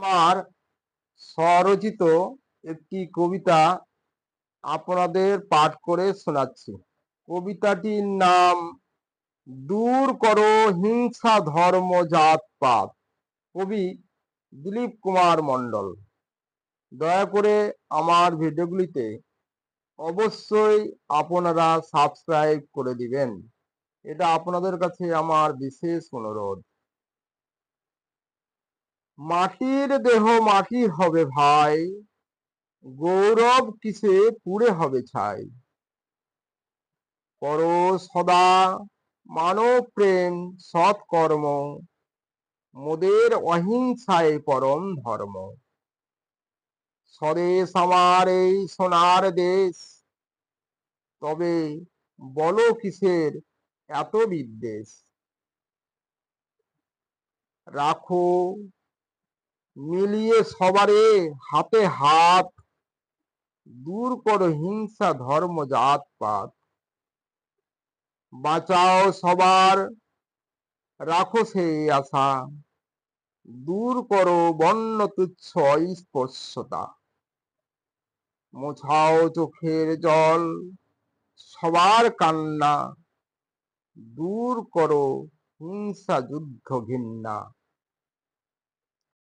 আমার স্বরচিত একটি কবিতা আপনাদের পাঠ করে শোনাচ্ছি। কবিতাটির নাম দূর করো হিংসা ধর্ম জাত পাত। কবি দিলীপ কুমার মণ্ডল। দয়া করে আমার ভিডিওগুলিতে অবশ্যই আপনারা সাবস্ক্রাইব করে দিবেন। এটা আপনাদের কাছে আমার বিশেষ অনুরোধ। মাটির দেহ মাটির হবে ভাই, গৌরব কিসে পুড়ে হবে ছাই। করো সদা মানব প্রেম সৎকর্ম, মোদের অহিংসায় পরম ধর্ম। স্বদেশ আমার এই সোনার দেশ, তবে বলো কিসের এত বিদ্বেষ। রাখো মিলিয়ে সবারে হাতে হাত, দূর করো হিংসা ধর্ম জাত পাত। বাঁচাও সবার রাখো সেই আশা, দূর করো বন্য তুচ্ছ অস্পৃশ্যতা। মোছাও চোখের জল সবার কান্না, দূর করো হিংসা যুদ্ধ ঘৃণা।